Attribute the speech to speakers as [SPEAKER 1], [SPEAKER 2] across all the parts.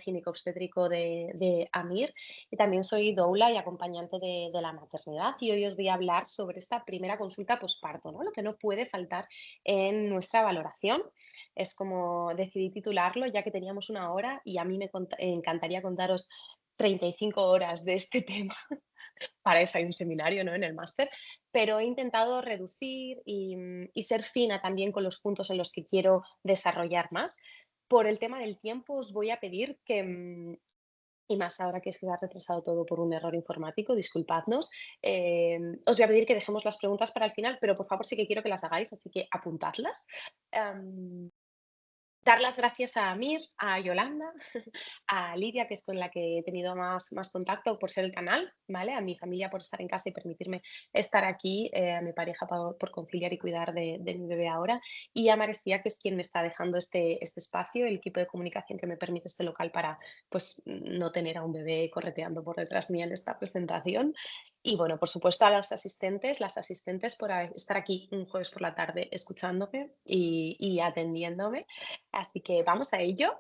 [SPEAKER 1] ginecobstétrico de Amir y también soy doula y acompañante de la maternidad y hoy os voy a hablar sobre esta primera consulta posparto, ¿no? Lo que no puede faltar en nuestra valoración. Es como decidí titularlo ya que teníamos una hora y a mí encantaría contaros 35 horas de este tema. Para eso hay un seminario, ¿no? En el máster, pero he intentado reducir y ser fina también con los puntos en los que quiero desarrollar más. Por el tema del tiempo, os voy a pedir que, y más ahora que se ha retrasado todo por un error informático, disculpadnos, os voy a pedir que dejemos las preguntas para el final, pero por favor sí que quiero que las hagáis, así que apuntadlas. Em, Dar las gracias a Amir, a Yolanda, a Lidia, que es con la que he tenido más contacto por ser el canal, ¿vale? A mi familia por estar en casa y permitirme estar aquí, a mi pareja por conciliar y cuidar de mi bebé ahora, y a Maresía, que es quien me está dejando este espacio, el equipo de comunicación que me permite este local para, pues, no tener a un bebé correteando por detrás mía en esta presentación. Y bueno, por supuesto a los asistentes, las asistentes por estar aquí un jueves por la tarde escuchándome y atendiéndome. Así que vamos a ello.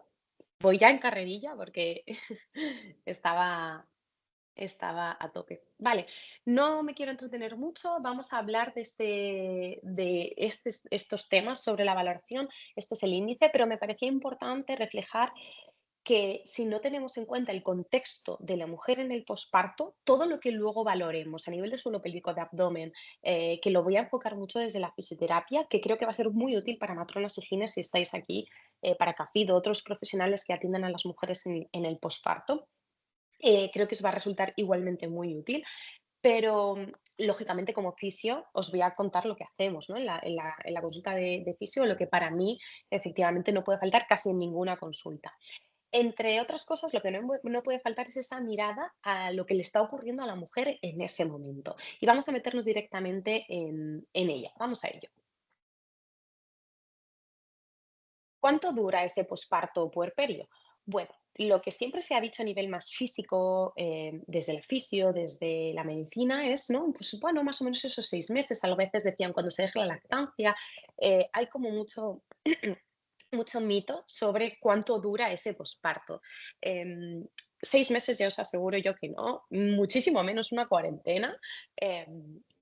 [SPEAKER 1] Voy ya en carrerilla porque estaba estaba a tope. Vale, no me quiero entretener mucho, vamos a hablar de estos temas sobre la valoración. Este es el índice, pero me parecía importante reflejar que si no tenemos en cuenta el contexto de la mujer en el posparto, todo lo que luego valoremos a nivel de suelo pélvico, de abdomen, que lo voy a enfocar mucho desde la fisioterapia, que creo que va a ser muy útil para matronas y gines si estáis aquí, para CAFID o otros profesionales que atienden a las mujeres en el posparto. Creo que os va a resultar igualmente muy útil, pero lógicamente como fisio os voy a contar lo que hacemos, ¿no? En la consulta de fisio, lo que para mí efectivamente no puede faltar casi en ninguna consulta. Entre otras cosas, lo que no puede faltar es esa mirada a lo que le está ocurriendo a la mujer en ese momento. Y vamos a meternos directamente en ella. Vamos a ello. ¿Cuánto dura ese posparto o puerperio? Bueno, lo que siempre se ha dicho a nivel más físico, desde el fisio, desde la medicina, es, ¿no? Pues bueno, más o menos esos 6 meses. A veces decían cuando se deja la lactancia. Hay como mucho mito sobre cuánto dura ese posparto. 6 meses ya os aseguro yo que no, muchísimo menos una cuarentena.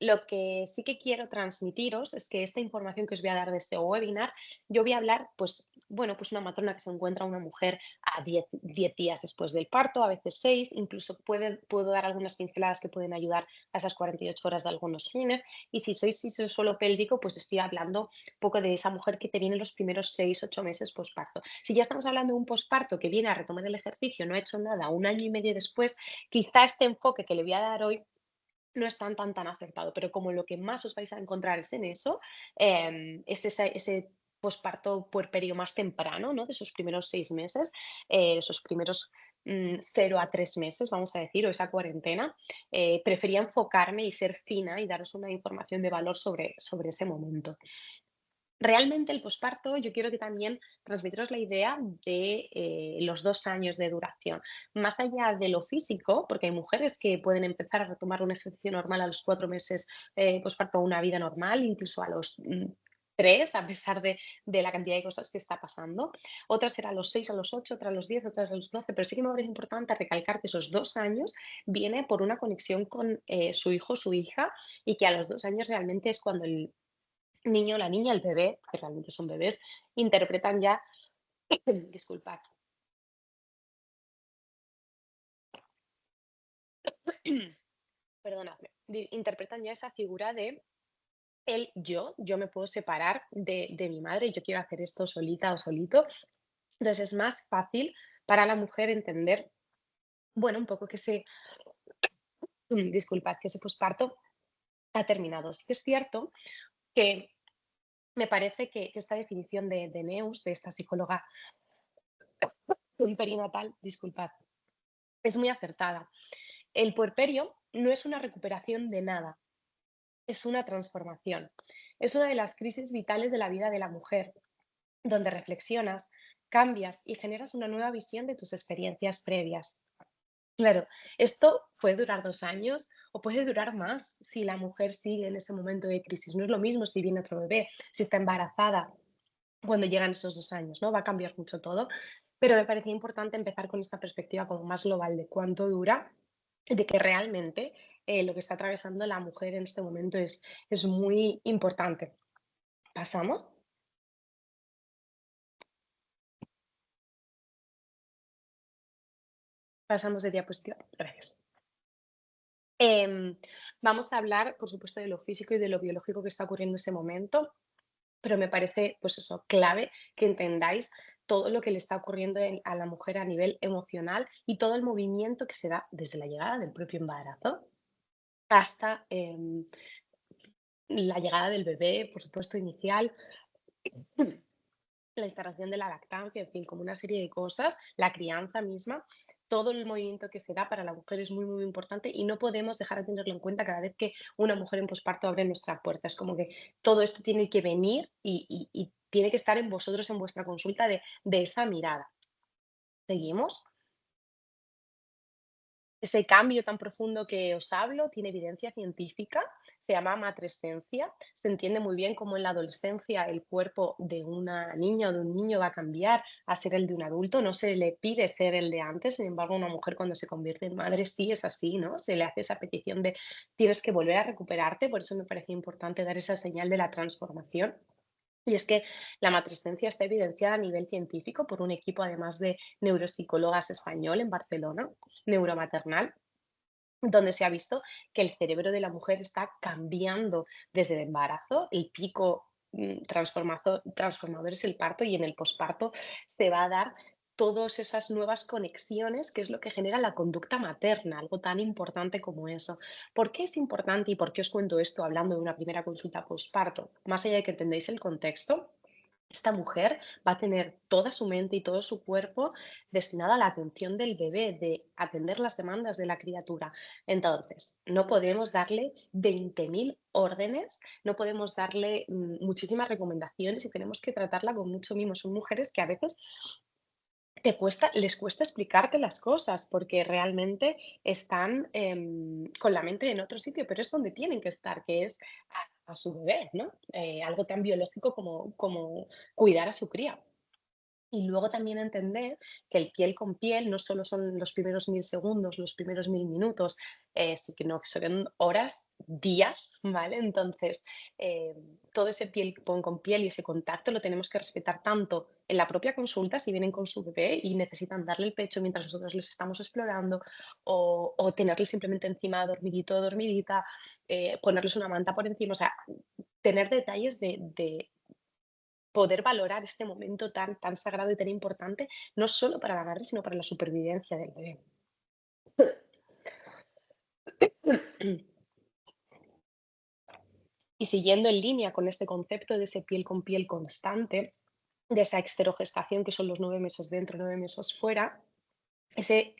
[SPEAKER 1] Lo que sí que quiero transmitiros es que esta información que os voy a dar de este webinar, yo voy a hablar, pues, bueno, pues una matrona que se encuentra una mujer a 10 días después del parto, a veces 6, incluso puedo dar algunas pinceladas que pueden ayudar a esas 48 horas de algunos genes. Y si sois suelo pélvico, pues estoy hablando poco de esa mujer que te viene los primeros 6, 8 meses posparto. Si ya estamos hablando de un posparto que viene a retomar el ejercicio, no ha hecho nada, un año y medio después, quizá este enfoque que le voy a dar hoy no es tan acertado, pero como lo que más os vais a encontrar es en eso, es ese posparto puerperio más temprano, ¿no? De esos primeros 6 meses, esos primeros 0 a 3 meses, vamos a decir, o esa cuarentena, prefería enfocarme y ser fina y daros una información de valor sobre ese momento. Realmente el posparto, yo quiero que también transmitiros la idea de los 2 años de duración. Más allá de lo físico, porque hay mujeres que pueden empezar a retomar un ejercicio normal a los 4 meses posparto, una vida normal, incluso a los 3, a pesar de la cantidad de cosas que está pasando. Otras serán a los 6, a los 8, otras a los 10, otras a los 12, pero sí que me parece importante recalcar que esos 2 años viene por una conexión con su hijo o su hija y que a los 2 años realmente es cuando el niño, la niña, el bebé, que realmente son bebés, interpretan ya, disculpad, perdonadme, interpretan ya esa figura de el yo me puedo separar de mi madre, yo quiero hacer esto solita o solito. Entonces es más fácil para la mujer entender, bueno, un poco que disculpad, que ese posparto ha terminado. Sí que es cierto que me parece que esta definición de Neus, de esta psicóloga perinatal, disculpad, es muy acertada. El puerperio no es una recuperación de nada, es una transformación. Es una de las crisis vitales de la vida de la mujer, donde reflexionas, cambias y generas una nueva visión de tus experiencias previas. Claro, esto puede durar 2 años o puede durar más si la mujer sigue en ese momento de crisis. No es lo mismo si viene otro bebé, si está embarazada cuando llegan esos 2 años, ¿no? Va a cambiar mucho todo. Pero me parecía importante empezar con esta perspectiva como más global de cuánto dura, de que realmente lo que está atravesando la mujer en este momento es muy importante. ¿Pasamos? Pasamos de diapositiva. Gracias. Em, Vamos a hablar, por supuesto, de lo físico y de lo biológico que está ocurriendo en ese momento, pero me parece, pues eso, clave que entendáis todo lo que le está ocurriendo a la mujer a nivel emocional y todo el movimiento que se da desde la llegada del propio embarazo hasta la llegada del bebé, por supuesto, inicial, la instalación de la lactancia, en fin, como una serie de cosas, la crianza misma, todo el movimiento que se da para la mujer es muy, muy importante y no podemos dejar de tenerlo en cuenta cada vez que una mujer en posparto abre nuestra puerta. Es como que todo esto tiene que venir y tiene que estar en vosotros, en vuestra consulta de esa mirada. ¿Seguimos? Ese cambio tan profundo que os hablo tiene evidencia científica, se llama matrescencia. Se entiende muy bien cómo en la adolescencia el cuerpo de una niña o de un niño va a cambiar a ser el de un adulto. No se le pide ser el de antes, sin embargo, una mujer cuando se convierte en madre sí es así, ¿no? Se le hace esa petición de tienes que volver a recuperarte, por eso me parecía importante dar esa señal de la transformación. Y es que la matrescencia está evidenciada a nivel científico por un equipo, además de neuropsicólogas español en Barcelona, neuromaternal, donde se ha visto que el cerebro de la mujer está cambiando desde el embarazo, el pico transformador es el parto y en el posparto se va a dar todas esas nuevas conexiones, que es lo que genera la conducta materna, algo tan importante como eso. ¿Por qué es importante y por qué os cuento esto hablando de una primera consulta posparto? Más allá de que entendáis el contexto, esta mujer va a tener toda su mente y todo su cuerpo destinado a la atención del bebé, de atender las demandas de la criatura. Entonces, no podemos darle 20.000 órdenes, no podemos darle muchísimas recomendaciones y tenemos que tratarla con mucho mimo. Son mujeres que a veces les cuesta explicarte las cosas porque realmente están con la mente en otro sitio, pero es donde tienen que estar, que es a su bebé, ¿no? Algo tan biológico como cuidar a su cría. Y luego también entender que el piel con piel no solo son los primeros 1000 segundos, los primeros 1000 minutos, sino que son horas, días, ¿vale? Entonces, eh, todo ese piel con piel y ese contacto lo tenemos que respetar tanto en la propia consulta, si vienen con su bebé y necesitan darle el pecho mientras nosotros les estamos explorando, o tenerles simplemente encima dormidito o dormidita, ponerles una manta por encima, o sea, tener detalles de poder valorar este momento tan sagrado y tan importante, no solo para la madre, sino para la supervivencia del bebé. Y siguiendo en línea con este concepto de ese piel con piel constante, de esa exterogestación que son los 9 meses dentro, 9 meses fuera, ese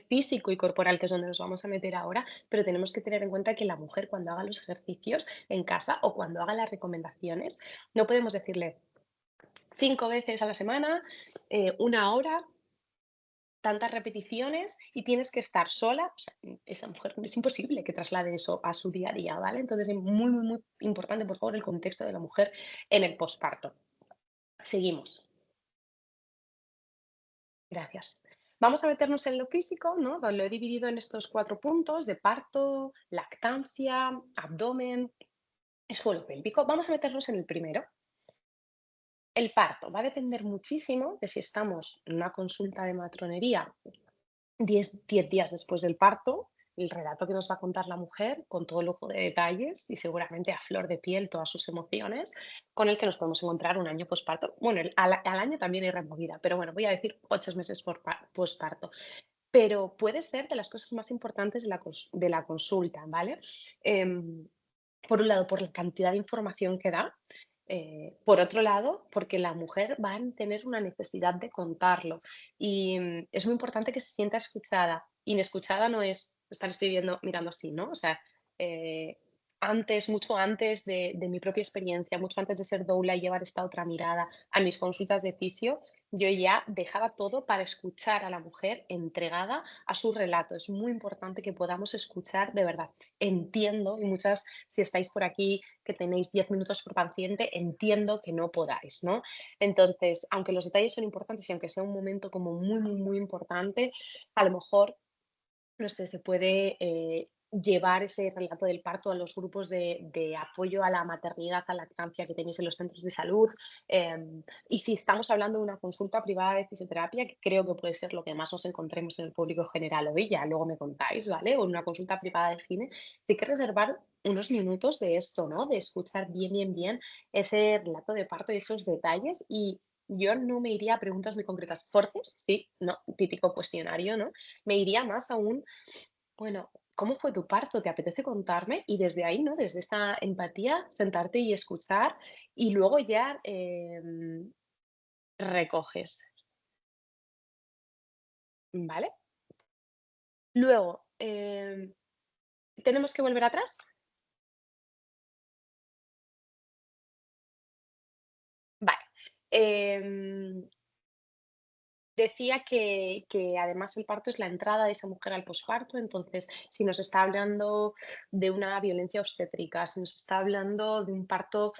[SPEAKER 1] físico y corporal que es donde nos vamos a meter ahora, pero tenemos que tener en cuenta que la mujer cuando haga los ejercicios en casa o cuando haga las recomendaciones, no podemos decirle 5 veces a la semana, 1 hora, tantas repeticiones y tienes que estar sola, o sea, esa mujer es imposible que traslade eso a su día a día, ¿vale? Entonces es muy, muy, muy importante, por favor, el contexto de la mujer en el posparto. Seguimos. Gracias. Vamos a meternos en lo físico, ¿no? Lo he dividido en estos 4 puntos de parto, lactancia, abdomen, suelo pélvico. Vamos a meternos en el primero. El parto va a depender muchísimo de si estamos en una consulta de matronería 10 días después del parto, el relato que nos va a contar la mujer con todo lujo de detalles y seguramente a flor de piel todas sus emociones, con el que nos podemos encontrar un año posparto. Bueno, al año también hay removida, pero bueno, voy a decir 8 meses posparto. Pero puede ser de las cosas más importantes de la consulta, ¿vale? Em, por un lado, por la cantidad de información que da. Por otro lado, porque la mujer va a tener una necesidad de contarlo. Y es muy importante que se sienta escuchada. Inescuchada no es estar escribiendo mirando así, ¿no? O sea, eh, antes, mucho antes de mi propia experiencia, mucho antes de ser doula y llevar esta otra mirada a mis consultas de fisio, yo ya dejaba todo para escuchar a la mujer entregada a su relato. Es muy importante que podamos escuchar de verdad. Entiendo, y muchas, si estáis por aquí, que tenéis 10 minutos por paciente, entiendo que no podáis, ¿no? Entonces, aunque los detalles son importantes y aunque sea un momento como muy, muy, muy importante, a lo mejor no sé, se puede llevar ese relato del parto a los grupos de apoyo a la maternidad, a lactancia que tenéis en los centros de salud. Y si estamos hablando de una consulta privada de fisioterapia, que creo que puede ser lo que más nos encontremos en el público general hoy, ya luego me contáis, ¿vale? O en una consulta privada de cine, hay que reservar unos minutos de esto, ¿no? De escuchar bien, bien, bien ese relato de parto y esos detalles. Y yo no me iría a preguntas muy concretas. ¿Forces? Sí, no, típico cuestionario, ¿no? Me iría más a un, bueno, ¿cómo fue tu parto? ¿Te apetece contarme? Y desde ahí, ¿no? Desde esta empatía, sentarte y escuchar y luego ya recoges, ¿vale? Luego, ¿tenemos que volver atrás? Vale. Em, Decía que además el parto es la entrada de esa mujer al posparto, entonces, si nos está hablando de una violencia obstétrica, si nos está hablando de un parto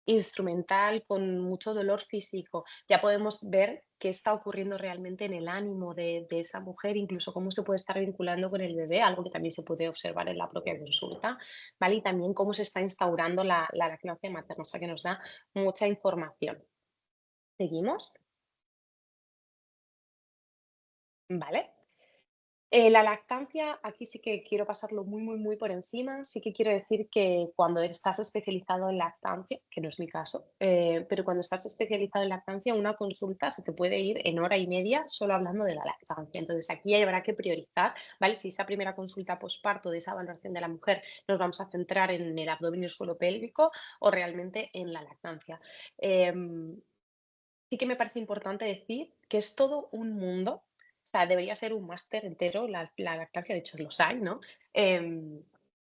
[SPEAKER 1] instrumental con mucho dolor físico, ya podemos ver qué está ocurriendo realmente en el ánimo de esa mujer, incluso cómo se puede estar vinculando con el bebé, algo que también se puede observar en la propia consulta, ¿vale? Y también cómo se está instaurando la lactancia materna, o sea que nos da mucha información. ¿Seguimos? ¿Vale? La lactancia, aquí sí que quiero pasarlo muy, muy, muy por encima. Sí que quiero decir que cuando estás especializado en lactancia, que no es mi caso, pero cuando estás especializado en lactancia, una consulta se te puede ir en hora y media solo hablando de la lactancia. Entonces, aquí habrá que priorizar, ¿vale? Si esa primera consulta posparto de esa valoración de la mujer nos vamos a centrar en el abdomen y el suelo pélvico o realmente en la lactancia. Em, Sí que me parece importante decir que es todo un mundo, o sea, debería ser un máster entero la lactancia, de hecho los hay, ¿no? Em,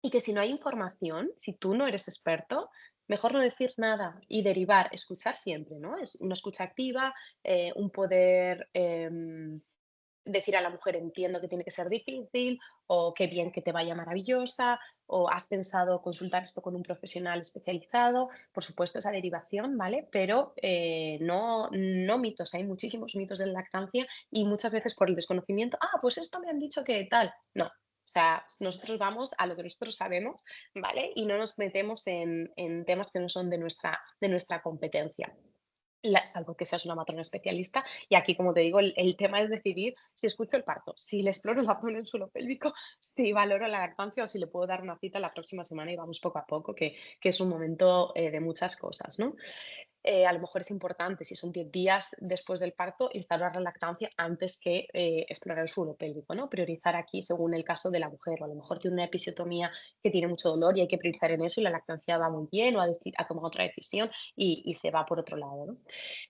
[SPEAKER 1] y que si no hay información, si tú no eres experto, mejor no decir nada y derivar, escuchar siempre, ¿no? Es una escucha activa, un poder decir a la mujer entiendo que tiene que ser difícil o qué bien que te vaya maravillosa o has pensado consultar esto con un profesional especializado, por supuesto esa derivación, ¿vale? Pero no mitos, hay muchísimos mitos de la lactancia y muchas veces por el desconocimiento, pues esto me han dicho que tal, no. O sea, nosotros vamos a lo que nosotros sabemos, ¿vale? Y no nos metemos en temas que no son de nuestra competencia. Salvo que seas una matrona especialista. Y aquí, como te digo, el tema es decidir si escucho el parto, si le exploro el abdomen, el suelo pélvico, si valoro la lactancia o si le puedo dar una cita la próxima semana y vamos poco a poco, que es un momento de muchas cosas, ¿no? A lo mejor es importante, si son 10 días después del parto, instaurar la lactancia antes que explorar el suelo pélvico, ¿no? Priorizar aquí según el caso de la mujer, o a lo mejor tiene una episiotomía que tiene mucho dolor y hay que priorizar en eso y la lactancia va muy bien o ha tomado otra decisión y se va por otro lado, ¿no?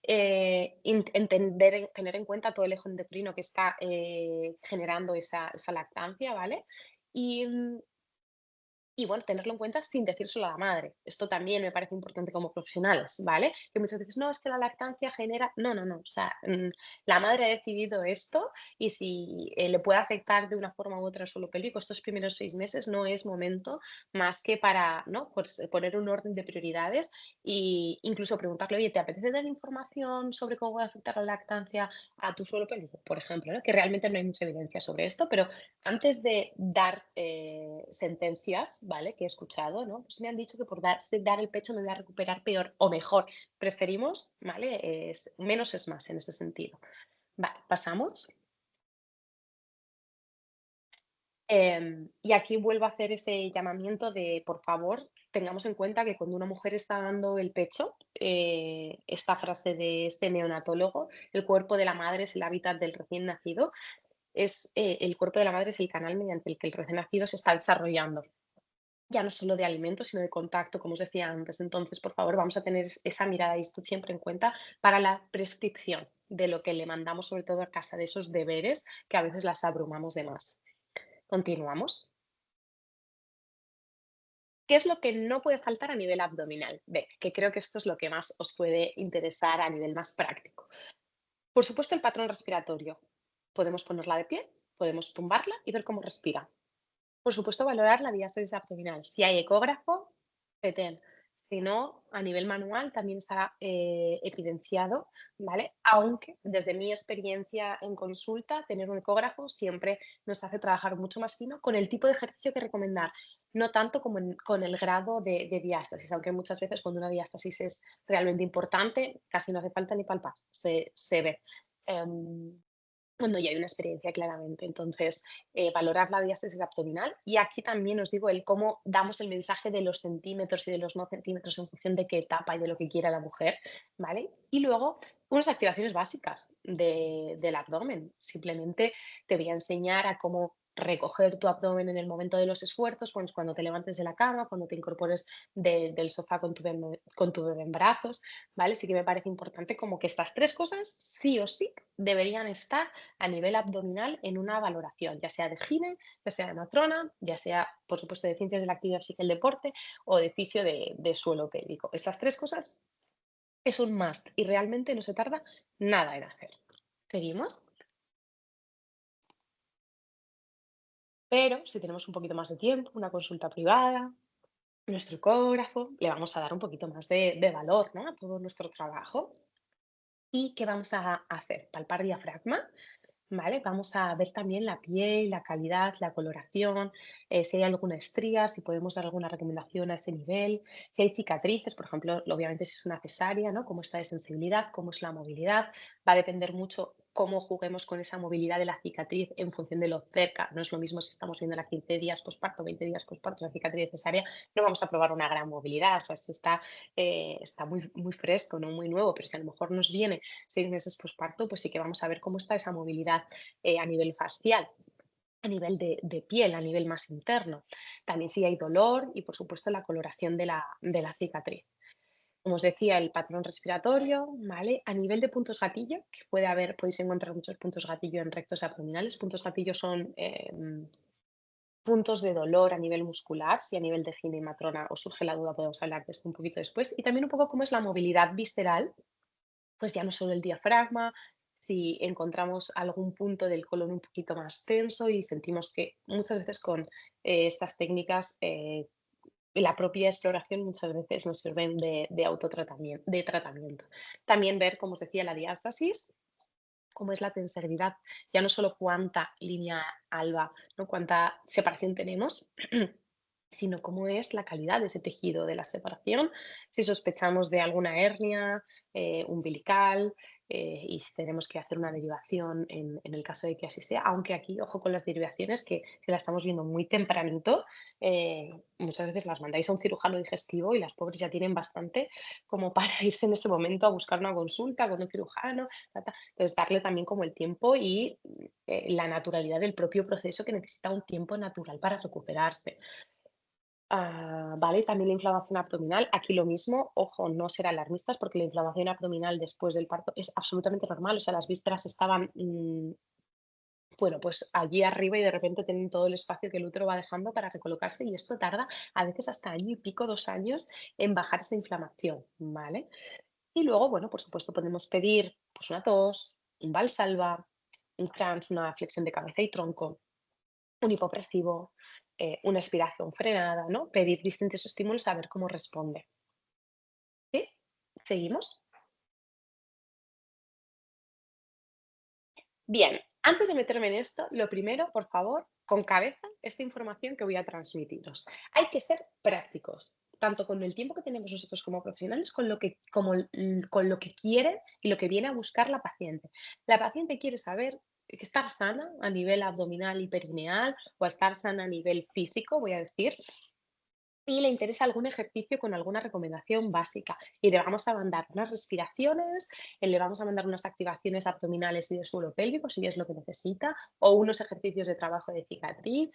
[SPEAKER 1] Tener en cuenta todo el eje endocrino que está generando esa lactancia, ¿vale? Y, y bueno, tenerlo en cuenta sin decírselo a la madre. Esto también me parece importante como profesionales, ¿vale? Que muchas veces, no, es que la lactancia genera. No, no, no. O sea, la madre ha decidido esto y si le puede afectar de una forma u otra el suelo pélvico estos primeros 6 meses, no es momento más que para, ¿no? Pues, poner un orden de prioridades e incluso preguntarle, oye, ¿te apetece dar información sobre cómo puede afectar la lactancia a tu suelo pélvico? Por ejemplo, ¿no? Que realmente no hay mucha evidencia sobre esto, pero antes de dar sentencias, ¿vale? Que he escuchado, ¿no? Pues me han dicho que por dar el pecho me voy a recuperar peor o mejor. Preferimos, ¿vale? Menos es más en ese sentido. Vale, pasamos. Y aquí vuelvo a hacer ese llamamiento de, por favor, tengamos en cuenta que cuando una mujer está dando el pecho, esta frase de este neonatólogo, el cuerpo de la madre es el hábitat del recién nacido, el cuerpo de la madre es el canal mediante el que el recién nacido se está desarrollando. Ya no solo de alimentos, sino de contacto, como os decía antes. Entonces, por favor, vamos a tener esa mirada y esto siempre en cuenta para la prescripción de lo que le mandamos, sobre todo a casa, de esos deberes que a veces las abrumamos de más. Continuamos. ¿Qué es lo que no puede faltar a nivel abdominal? Venga, que creo que esto es lo que más os puede interesar a nivel más práctico. Por supuesto, el patrón respiratorio. Podemos ponerla de pie, podemos tumbarla y ver cómo respira. Por supuesto, valorar la diástasis abdominal. Si hay ecógrafo, petén. Si no, a nivel manual también está evidenciado, ¿vale? Aunque desde mi experiencia en consulta, tener un ecógrafo siempre nos hace trabajar mucho más fino con el tipo de ejercicio que recomendar, no tanto como con el grado de diástasis, aunque muchas veces cuando una diástasis es realmente importante, casi no hace falta ni palpar, se ve. Em, cuando ya hay una experiencia claramente. Entonces, valorar la diástasis abdominal. Y aquí también os digo el cómo damos el mensaje de los centímetros y de los no centímetros en función de qué etapa y de lo que quiera la mujer, ¿vale? Y luego, unas activaciones básicas del abdomen. Simplemente te voy a enseñar a cómo recoger tu abdomen en el momento de los esfuerzos, pues cuando te levantes de la cama, cuando te incorpores del sofá con tu bebé en brazos, ¿vale? Sí que me parece importante como que estas tres cosas sí o sí deberían estar a nivel abdominal en una valoración, ya sea de gine, ya sea de matrona, ya sea, por supuesto, de ciencias de la actividad física y el deporte o de fisio de suelo pélvico. Estas tres cosas es un must y realmente no se tarda nada en hacer. ¿Seguimos? Pero si tenemos un poquito más de tiempo, una consulta privada, nuestro ecógrafo, le vamos a dar un poquito más de valor, ¿no? A todo nuestro trabajo. ¿Y qué vamos a hacer? Palpar diafragma. ¿Vale? Vamos a ver también la piel, la calidad, la coloración, si hay alguna estría, si podemos dar alguna recomendación a ese nivel, si hay cicatrices, por ejemplo, obviamente si es una cesárea, ¿no? Cómo está de sensibilidad, cómo es la movilidad, va a depender mucho cómo juguemos con esa movilidad de la cicatriz en función de lo cerca. No es lo mismo si estamos viendo a 15 días posparto, 20 días posparto, la cicatriz de cesárea, no vamos a probar una gran movilidad, o sea, si está, está muy, muy fresco, no muy nuevo, pero si a lo mejor nos viene 6 meses posparto, pues sí que vamos a ver cómo está esa movilidad a nivel facial, a nivel de piel, a nivel más interno. También si hay dolor y, por supuesto, la coloración de la cicatriz. Como os decía, el patrón respiratorio, ¿vale? A nivel de puntos gatillo, que puede haber, podéis encontrar muchos puntos gatillo en rectos abdominales. Puntos gatillo son puntos de dolor a nivel muscular. Si a nivel de gine y matrona os surge la duda, podemos hablar de esto un poquito después. Y también un poco cómo es la movilidad visceral, pues ya no solo el diafragma, si encontramos algún punto del colon un poquito más tenso y sentimos que muchas veces con estas técnicas, la propia exploración muchas veces nos sirven de autotratamiento, de tratamiento. También ver, como os decía, la diástasis, cómo es la tenseridad, ya no solo cuánta línea alba, ¿no? Cuánta separación tenemos, sino cómo es la calidad de ese tejido de la separación, si sospechamos de alguna hernia umbilical y si tenemos que hacer una derivación en el caso de que así sea, aunque aquí, ojo con las derivaciones, que si la estamos viendo muy tempranito, muchas veces las mandáis a un cirujano digestivo y las pobres ya tienen bastante como para irse en ese momento a buscar una consulta con un cirujano, entonces darle también como el tiempo y la naturalidad del propio proceso que necesita un tiempo natural para recuperarse. Vale, también la inflamación abdominal, aquí lo mismo, ojo, no ser alarmistas porque la inflamación abdominal después del parto es absolutamente normal, o sea, las vísceras estaban, bueno, pues allí arriba y de repente tienen todo el espacio que el útero va dejando para recolocarse y esto tarda a veces hasta año y pico, 2 años en bajar esa inflamación, ¿vale? Y luego, bueno, por supuesto podemos pedir pues una tos, un valsalva, un crunch, una flexión de cabeza y tronco, un hipopresivo, una expiración frenada, ¿no? Pedir distintos estímulos a ver cómo responde. ¿Sí? ¿Seguimos? Bien, antes de meterme en esto, lo primero, por favor, con cabeza, esta información que voy a transmitiros. Hay que ser prácticos, tanto con el tiempo que tenemos nosotros como profesionales, con lo que quiere y lo que viene a buscar la paciente. La paciente quiere saber que estar sana a nivel abdominal y perineal o estar sana a nivel físico, voy a decir, y le interesa algún ejercicio con alguna recomendación básica. Y le vamos a mandar unas respiraciones, le vamos a mandar unas activaciones abdominales y de suelo pélvico, si es lo que necesita, o unos ejercicios de trabajo de cicatriz.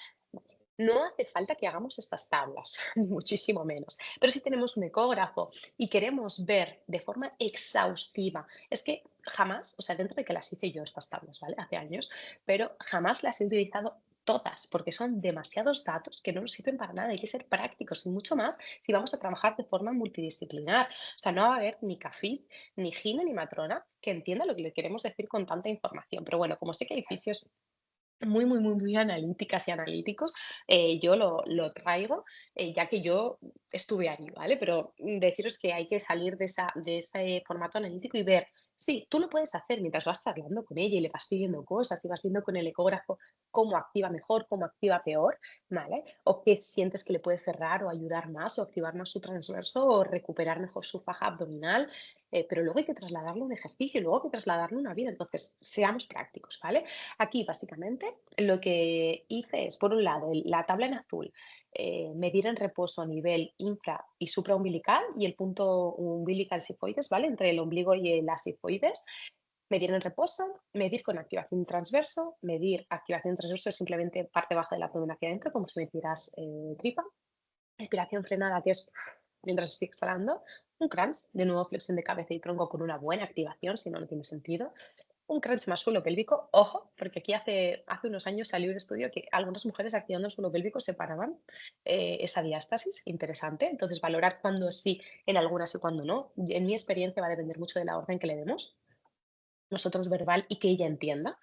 [SPEAKER 1] No hace falta que hagamos estas tablas, ni muchísimo menos. Pero si tenemos un ecógrafo y queremos ver de forma exhaustiva, es que jamás, o sea, dentro de que las hice yo estas tablas, ¿vale? Hace años, pero jamás las he utilizado todas, porque son demasiados datos que no nos sirven para nada. Hay que ser prácticos y mucho más si vamos a trabajar de forma multidisciplinar. O sea, no va a haber ni CAFID, ni gine, ni matrona que entienda lo que le queremos decir con tanta información. Pero bueno, como sé que hay fisios muy, muy, muy, muy analíticas y analíticos, yo lo traigo, ya que yo estuve ahí, ¿vale? Pero deciros que hay que salir de ese formato analítico y ver, sí, tú lo puedes hacer mientras vas hablando con ella y le vas pidiendo cosas y vas viendo con el ecógrafo cómo activa mejor, cómo activa peor, ¿vale? O qué sientes que le puede cerrar o ayudar más o activar más su transverso o recuperar mejor su faja abdominal, pero luego hay que trasladarlo a un ejercicio, luego hay que trasladarlo a una vida, entonces seamos prácticos, ¿vale? Aquí, básicamente, lo que hice es, por un lado, la tabla en azul, medir en reposo a nivel infra y supraumbilical y el punto umbilical sifoides, ¿vale? Entre el ombligo y la sifoides. Medir en reposo, medir con activación transverso. Medir activación transverso es simplemente parte baja del abdomen hacia adentro, como si metieras tripa. Respiración frenada, que es mientras estoy exhalando. Un crunch, de nuevo flexión de cabeza y tronco con una buena activación, si no, no tiene sentido. Un crunch más suelo pélvico, ojo, porque aquí hace unos años salió un estudio que algunas mujeres activando el suelo pélvico separaban esa diástasis, interesante. Entonces, valorar cuándo sí, en algunas y cuándo no. En mi experiencia va a depender mucho de la orden que le demos, nosotros verbal y que ella entienda.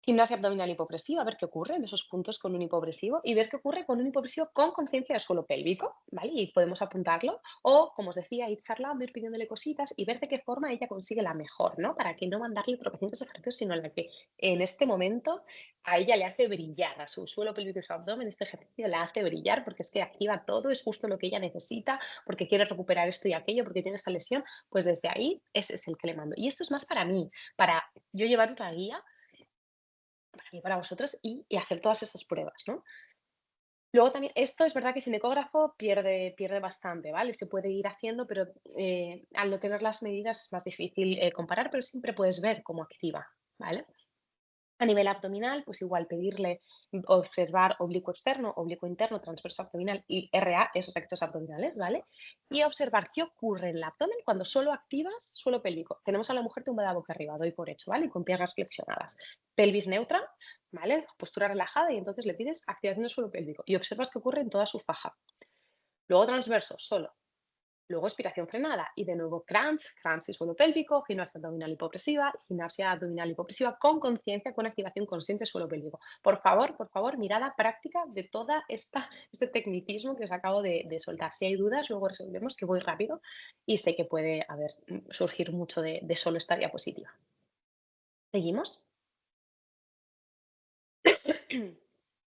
[SPEAKER 1] Gimnasia abdominal hipopresiva, a ver qué ocurre en esos puntos con un hipopresivo y ver qué ocurre con un hipopresivo con conciencia de suelo pélvico, ¿vale? Y podemos apuntarlo o, como os decía, ir charlando, ir pidiéndole cositas y ver de qué forma ella consigue la mejor, ¿no? Para que no mandarle tropecientos ejercicios, sino la que en este momento a ella le hace brillar, a su suelo pélvico y su abdomen, este ejercicio la hace brillar porque es que activa todo, es justo lo que ella necesita, porque quiere recuperar esto y aquello, porque tiene esta lesión, pues desde ahí ese es el que le mando. Y esto es más para mí, para yo llevar una guía para mí, para vosotros y hacer todas esas pruebas, ¿no? Luego también, esto es verdad que sin ecógrafo pierde bastante, ¿vale? Se puede ir haciendo, pero al no tener las medidas es más difícil comparar, pero siempre puedes ver cómo activa, ¿vale? A nivel abdominal, pues igual pedirle observar oblicuo externo, oblicuo interno, transverso abdominal y RA es rectos abdominales, ¿vale? Y observar qué ocurre en el abdomen cuando solo activas suelo pélvico. Tenemos a la mujer tumbada boca arriba, doy por hecho, ¿vale? Y con piernas flexionadas. Pelvis neutra, ¿vale? Postura relajada y entonces le pides activación del suelo pélvico y observas qué ocurre en toda su faja. Luego transverso, solo. Luego expiración frenada y de nuevo crunch y suelo pélvico, gimnasia abdominal hipopresiva, gimnasia abdominal hipopresiva con conciencia, con activación consciente suelo pélvico. Por favor, mirada práctica de toda este tecnicismo que os acabo de soltar. Si hay dudas, luego resolvemos que voy rápido y sé que puede haber, surgir mucho de solo esta diapositiva. ¿Seguimos? ¿Qué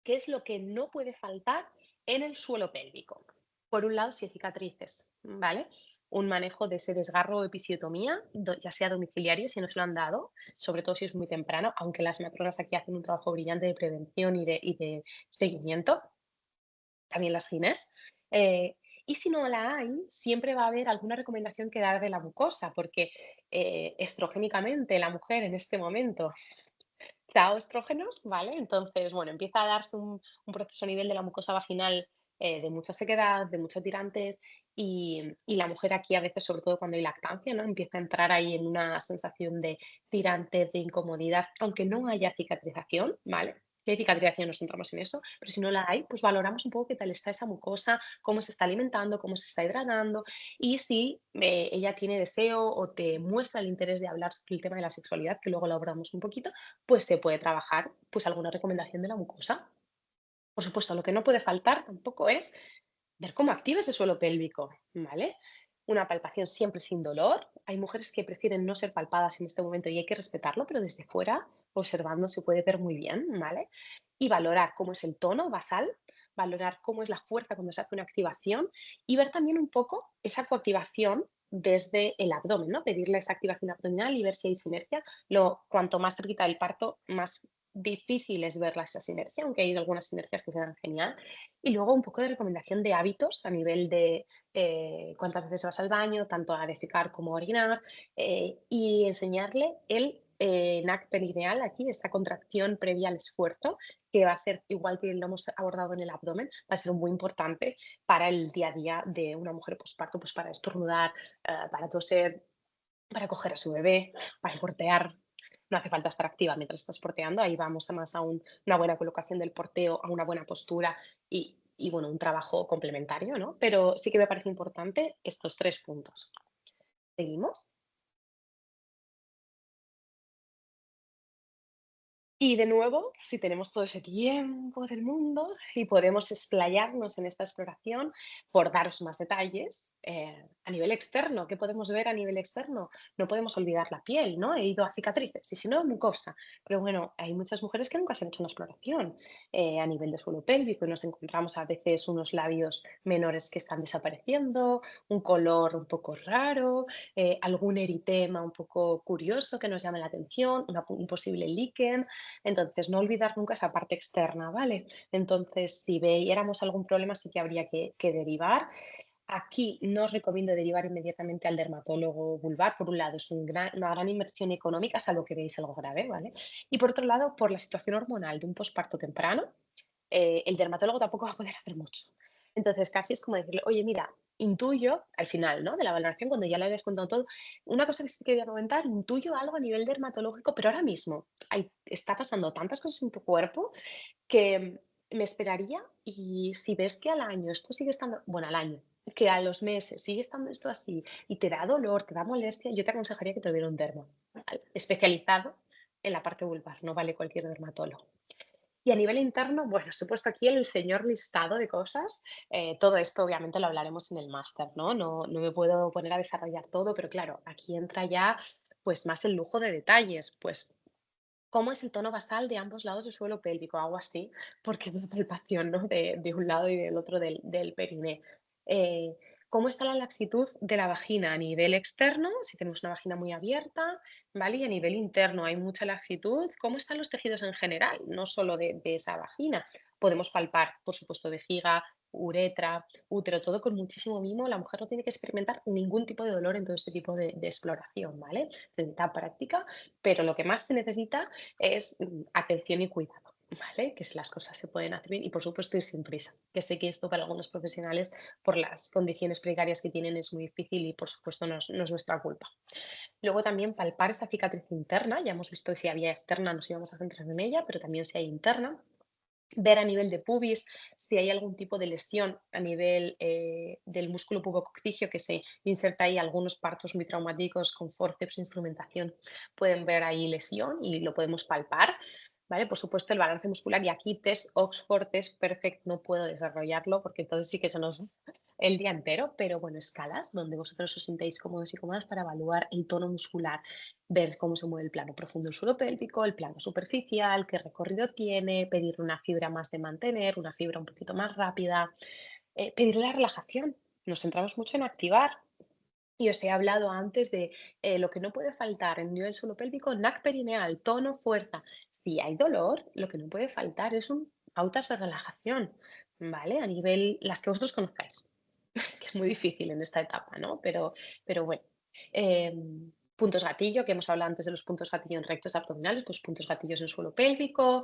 [SPEAKER 1] es lo que no puede faltar en el suelo pélvico? Por un lado, si hay cicatrices, ¿vale? Un manejo de ese desgarro o episiotomía, ya sea domiciliario, si no se lo han dado, sobre todo si es muy temprano, aunque las matronas aquí hacen un trabajo brillante de prevención y de seguimiento, también las gines. Eh, y si no la hay, siempre va a haber alguna recomendación que dar de la mucosa, porque estrogénicamente la mujer en este momento da estrógenos, ¿vale? Entonces, bueno, empieza a darse un proceso a nivel de la mucosa vaginal de mucha sequedad, de mucha tirantez y la mujer aquí a veces, sobre todo cuando hay lactancia, ¿no? Empieza a entrar ahí en una sensación de tirantez, de incomodidad, aunque no haya cicatrización, ¿vale? Si hay cicatrización nos centramos en eso, pero si no la hay, pues valoramos un poco qué tal está esa mucosa, cómo se está alimentando, cómo se está hidratando y si ella tiene deseo o te muestra el interés de hablar sobre el tema de la sexualidad, que luego lo abordamos un poquito, pues se puede trabajar, pues alguna recomendación de la mucosa. Por supuesto, lo que no puede faltar tampoco es ver cómo activa ese suelo pélvico, ¿vale? Una palpación siempre sin dolor. Hay mujeres que prefieren no ser palpadas en este momento y hay que respetarlo, pero desde fuera, observando, se puede ver muy bien, ¿vale? Y valorar cómo es el tono basal, valorar cómo es la fuerza cuando se hace una activación y ver también un poco esa coactivación desde el abdomen, ¿no? Pedirle esa activación abdominal y ver si hay sinergia. Cuanto más cerquita del parto, más difícil es verla esa sinergia, aunque hay algunas sinergias que se dan genial. Y luego un poco de recomendación de hábitos a nivel de cuántas veces vas al baño, tanto a defecar como a orinar, y enseñarle el NAC perineal aquí, esta contracción previa al esfuerzo, que va a ser, igual que lo hemos abordado en el abdomen, va a ser muy importante para el día a día de una mujer posparto, pues para estornudar, para toser, para coger a su bebé, para portear. No hace falta estar activa mientras estás porteando, ahí vamos a más a una buena colocación del porteo, a una buena postura y bueno, un trabajo complementario, ¿no? Pero sí que me parece importante estos 3 puntos. ¿Seguimos? Y de nuevo, si tenemos todo ese tiempo del mundo y podemos explayarnos en esta exploración, por daros más detalles, a nivel externo, ¿qué podemos ver a nivel externo? No podemos olvidar la piel, ¿no? He ido a cicatrices y si no, mucosa. Pero bueno, hay muchas mujeres que nunca se han hecho una exploración a nivel de suelo pélvico y nos encontramos a veces unos labios menores que están desapareciendo, un color un poco raro, algún eritema un poco curioso que nos llame la atención, un posible líquen. Entonces, no olvidar nunca esa parte externa, ¿vale? Entonces, si viéramos algún problema, sí que habría que derivar. Aquí no os recomiendo derivar inmediatamente al dermatólogo vulvar. Por un lado, es una gran inversión económica, salvo que veáis algo grave, ¿vale? Y por otro lado, por la situación hormonal de un posparto temprano, el dermatólogo tampoco va a poder hacer mucho. Entonces, casi es como decirle, oye, mira, intuyo, al final, ¿no? De la valoración, cuando ya le hayas contado todo, una cosa que sí quería comentar, intuyo algo a nivel dermatológico, pero ahora mismo está pasando tantas cosas en tu cuerpo que me esperaría y si ves que al año esto sigue estando, bueno, al año, que a los meses sigue estando esto así y te da dolor, te da molestia, yo te aconsejaría que te viera un derma, ¿vale? Especializado en la parte vulvar, no vale cualquier dermatólogo. Y a nivel interno, bueno, os he puesto aquí el señor listado de cosas. Todo esto obviamente lo hablaremos en el máster, ¿no? No me puedo poner a desarrollar todo, pero claro, aquí entra ya pues más el lujo de detalles. Pues ¿cómo es el tono basal de ambos lados del suelo pélvico? Algo así, porque es una palpación, ¿no? De un lado y del otro del periné. Eh, ¿Cómo está la laxitud de la vagina a nivel externo? Si tenemos una vagina muy abierta, ¿vale? Y a nivel interno hay mucha laxitud. ¿Cómo están los tejidos en general? No solo de esa vagina. Podemos palpar, por supuesto, vejiga, uretra, útero, todo con muchísimo mimo. La mujer no tiene que experimentar ningún tipo de dolor en todo este tipo de exploración, ¿vale? Se necesita práctica, pero lo que más se necesita es atención y cuidado, ¿vale? Que si las cosas se pueden hacer bien y por supuesto ir sin prisa, que sé que esto para algunos profesionales por las condiciones precarias que tienen es muy difícil y por supuesto no es nuestra culpa. Luego también palpar esa cicatriz interna, ya hemos visto que si había externa nos íbamos a centrar en ella, pero también si hay interna. Ver a nivel de pubis si hay algún tipo de lesión a nivel del músculo pubococtigio que se inserta ahí algunos partos muy traumáticos con forceps, instrumentación, pueden ver ahí lesión y lo podemos palpar. ¿Vale? Por supuesto, el balance muscular y aquí test Oxford, test Perfect, no puedo desarrollarlo porque entonces sí que se nos el día entero, pero bueno, escalas donde vosotros os sintéis cómodos y cómodas para evaluar el tono muscular, ver cómo se mueve el plano profundo del suelo pélvico, el plano superficial, qué recorrido tiene, pedirle una fibra más de mantener, una fibra un poquito más rápida, pedirle la relajación. Nos centramos mucho en activar. Y os he hablado antes de lo que no puede faltar en nivel suelo pélvico, NAC perineal, tono, fuerza. Si hay dolor, lo que no puede faltar es un pautas de relajación, ¿vale? A nivel, las que vosotros conozcáis, que es muy difícil en esta etapa, ¿no? Pero bueno. Puntos gatillo, que hemos hablado antes de los puntos gatillo en rectos abdominales, pues puntos gatillos en suelo pélvico,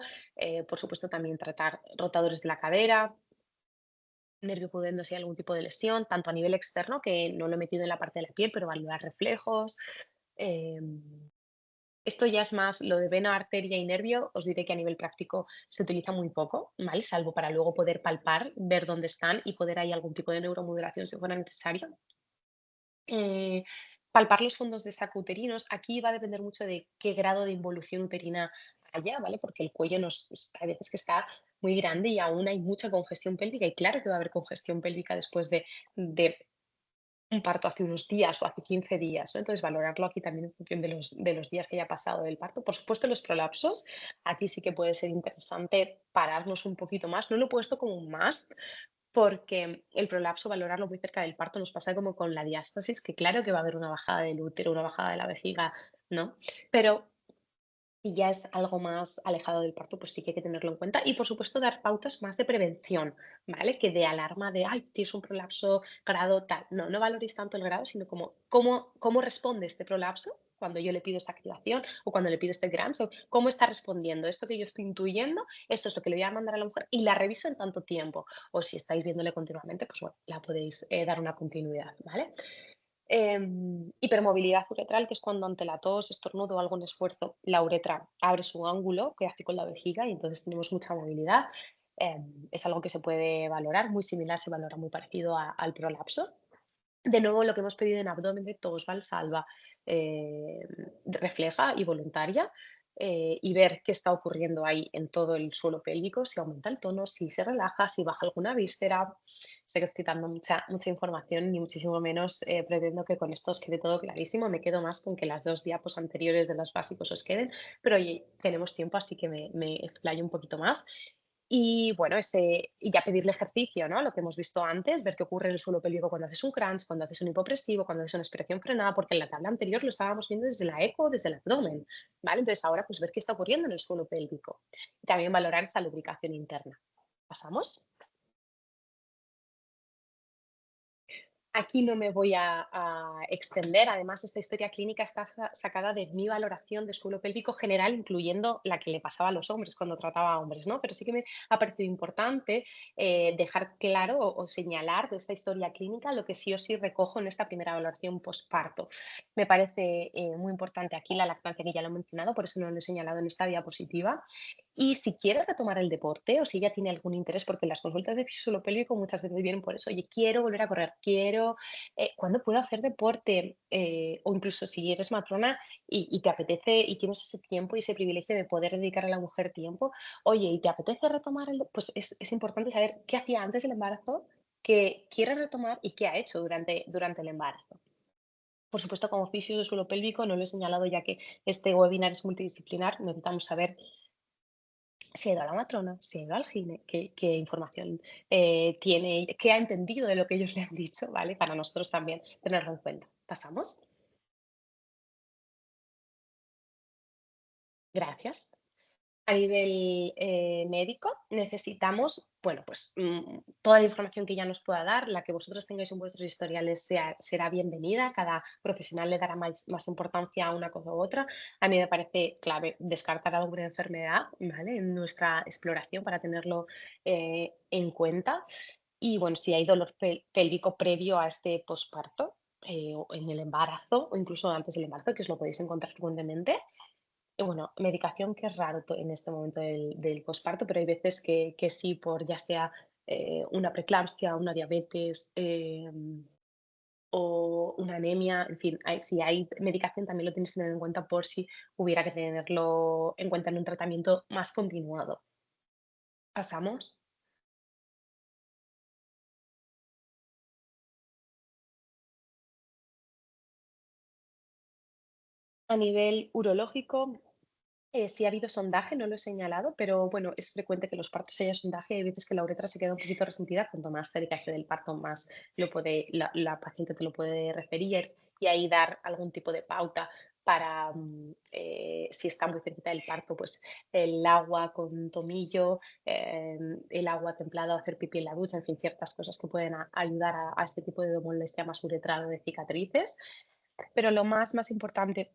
[SPEAKER 1] por supuesto también tratar rotadores de la cadera, nervio pudendo si hay algún tipo de lesión, tanto a nivel externo, que no lo he metido en la parte de la piel, pero valorar reflejos. em, Esto ya es más lo de vena, arteria y nervio. Os diré que a nivel práctico se utiliza muy poco, ¿vale? Salvo para luego poder palpar, ver dónde están y poder hay algún tipo de neuromodulación si fuera necesario. Eh, Palpar los fondos de saco uterinos. Aquí va a depender mucho de qué grado de involución uterina haya, ¿vale? Porque el cuello hay veces que está muy grande y aún hay mucha congestión pélvica. Y claro que va a haber congestión pélvica después de un parto hace unos días o hace 15 días, ¿no? Entonces, valorarlo aquí también en función de los días que haya pasado del parto. Por supuesto, los prolapsos, aquí sí que puede ser interesante pararnos un poquito más. No lo he puesto como un must, porque el prolapso, valorarlo muy cerca del parto, nos pasa como con la diástasis, que claro que va a haber una bajada del útero, una bajada de la vejiga, ¿no? Pero si ya es algo más alejado del parto, pues sí que hay que tenerlo en cuenta. Y por supuesto, dar pautas más de prevención, ¿vale? Que de alarma de, ay, tienes un prolapso, grado tal. No valoréis tanto el grado, sino como cómo responde este prolapso cuando yo le pido esta activación o cuando le pido este GRAMS, o cómo está respondiendo. Esto que yo estoy intuyendo, esto es lo que le voy a mandar a la mujer y la reviso en tanto tiempo. O si estáis viéndole continuamente, pues bueno, la podéis dar una continuidad, ¿vale? Hipermovilidad uretral, que es cuando ante la tos, estornudo o algún esfuerzo, la uretra abre su ángulo que hace con la vejiga y entonces tenemos mucha movilidad. Es algo que se puede valorar, muy similar, se valora muy parecido al prolapso. De nuevo, lo que hemos pedido en abdomen de tos, valsalva, eh, refleja y voluntaria, y ver qué está ocurriendo ahí en todo el suelo pélvico, si aumenta el tono, si se relaja, si baja alguna víscera. Sé que estoy dando mucha información, ni muchísimo menos pretendo que con esto os quede todo clarísimo. Me quedo más con que las dos diapos anteriores de los básicos os queden, pero oye, tenemos tiempo, así que me explayo un poquito más. Y bueno, y ya pedirle ejercicio, ¿no? Lo que hemos visto antes, ver qué ocurre en el suelo pélvico cuando haces un crunch, cuando haces un hipopresivo, cuando haces una expiración frenada, porque en la tabla anterior lo estábamos viendo desde la eco, desde el abdomen, ¿vale? Entonces ahora pues ver qué está ocurriendo en el suelo pélvico. Y también valorar esa lubricación interna. ¿Pasamos? Aquí no me voy a extender. Además, esta historia clínica está sacada de mi valoración de suelo pélvico general, incluyendo la que le pasaba a los hombres cuando trataba a hombres, ¿no? Pero sí que me ha parecido importante dejar claro o señalar de esta historia clínica lo que sí o sí recojo en esta primera valoración postparto. Me parece muy importante aquí la lactancia, que ya lo he mencionado, por eso no lo he señalado en esta diapositiva. Y si quiere retomar el deporte o si ella tiene algún interés, porque las consultas de fisiología pélvico muchas veces vienen por eso, oye, quiero volver a correr, quiero, ¿cuándo puedo hacer deporte? O incluso si eres matrona y te apetece y tienes ese tiempo y ese privilegio de poder dedicar a la mujer tiempo, oye, ¿y te apetece retomar pues es importante saber qué hacía antes del embarazo, que quiere retomar y qué ha hecho durante el embarazo. Por supuesto, como fisio de suelo pélvico, no lo he señalado ya que este webinar es multidisciplinar, necesitamos saber si ha ido a la matrona, si ha ido al gine, qué información tiene, qué ha entendido de lo que ellos le han dicho, ¿vale? Para nosotros también tenerlo en cuenta. ¿Pasamos? Gracias. A nivel médico, necesitamos, bueno, pues toda la información que ella nos pueda dar, la que vosotros tengáis en vuestros historiales será bienvenida, cada profesional le dará más importancia a una cosa u otra. A mí me parece clave descartar alguna enfermedad, ¿vale? En nuestra exploración para tenerlo en cuenta. Y bueno, si hay dolor pélvico previo a este posparto, o en el embarazo, o incluso antes del embarazo, que os lo podéis encontrar frecuentemente. Y bueno, medicación que es raro en este momento del posparto, pero hay veces que sí, por ya sea una preeclampsia, una diabetes o una anemia, en fin, si hay medicación también lo tienes que tener en cuenta por si hubiera que tenerlo en cuenta en un tratamiento más continuado. Pasamos. A nivel urológico, sí ha habido sondaje, no lo he señalado, pero bueno, es frecuente que los partos haya sondaje. Hay veces que la uretra se queda un poquito resentida. Cuanto más cerca esté del parto, más la paciente te lo puede referir y ahí dar algún tipo de pauta para, si está muy cerquita del parto, pues el agua con tomillo, el agua templada, hacer pipí en la ducha, en fin, ciertas cosas que pueden ayudar a este tipo de molestia más uretral o de cicatrices. Pero lo más importante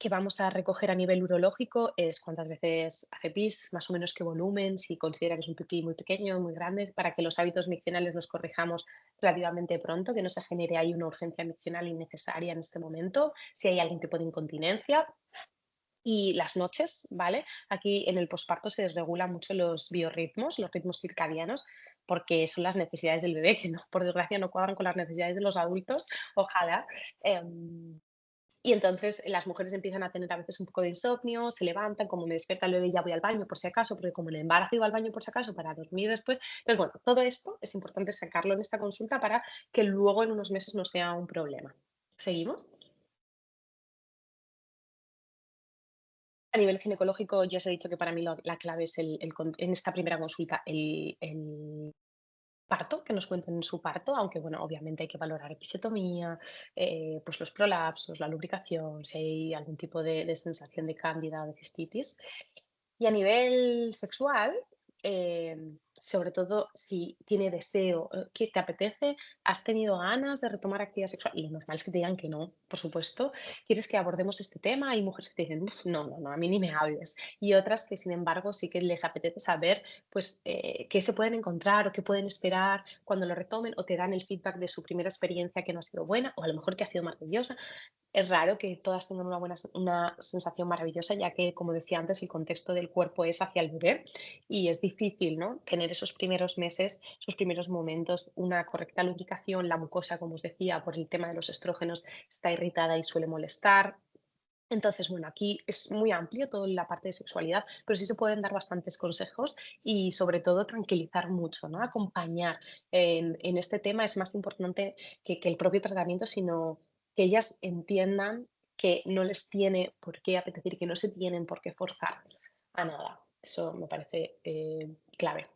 [SPEAKER 1] que vamos a recoger a nivel urológico es cuántas veces hace pis, más o menos qué volumen, si considera que es un pipí muy pequeño, muy grande, para que los hábitos miccionales los corrijamos relativamente pronto, que no se genere ahí una urgencia miccional innecesaria en este momento, si hay algún tipo de incontinencia. Y las noches, ¿vale? Aquí en el posparto se desregulan mucho los biorritmos, los ritmos circadianos, porque son las necesidades del bebé, que no, por desgracia no cuadran con las necesidades de los adultos, ojalá. Y entonces las mujeres empiezan a tener a veces un poco de insomnio, se levantan, como me despierta el bebé ya voy al baño por si acaso, porque como en el embarazo iba al baño por si acaso para dormir después. Entonces, bueno, todo esto es importante sacarlo en esta consulta para que luego en unos meses no sea un problema. ¿Seguimos? A nivel ginecológico ya os he dicho que para mí la clave es en esta primera consulta el parto, que nos cuenten su parto, aunque bueno, obviamente hay que valorar episiotomía, pues los prolapsos, la lubricación, si hay algún tipo de sensación de cándida o de cistitis. Y a nivel sexual, sobre todo si tiene deseo, ¿qué te apetece? ¿Has tenido ganas de retomar actividad sexual? Y lo normal es que te digan que no, por supuesto. ¿Quieres que abordemos este tema? Hay mujeres que te dicen: "Uf, no, no, no, a mí ni me hables". Y otras que, sin embargo, sí que les apetece saber, pues, qué se pueden encontrar o qué pueden esperar cuando lo retomen, o te dan el feedback de su primera experiencia que no ha sido buena, o a lo mejor que ha sido maravillosa. Es raro que todas tengan una sensación maravillosa, ya que, como decía antes, el contexto del cuerpo es hacia el bebé y es difícil, ¿no? Tener esos primeros meses, esos primeros momentos, una correcta lubricación, la mucosa, como os decía, por el tema de los estrógenos, está irritada y suele molestar. Entonces, bueno, aquí es muy amplio toda la parte de sexualidad, pero sí se pueden dar bastantes consejos y sobre todo tranquilizar mucho, ¿no? Acompañar en este tema es más importante que el propio tratamiento, sino que ellas entiendan que no les tiene por qué apetecer, que no se tienen por qué forzar a nada. Eso me parece clave,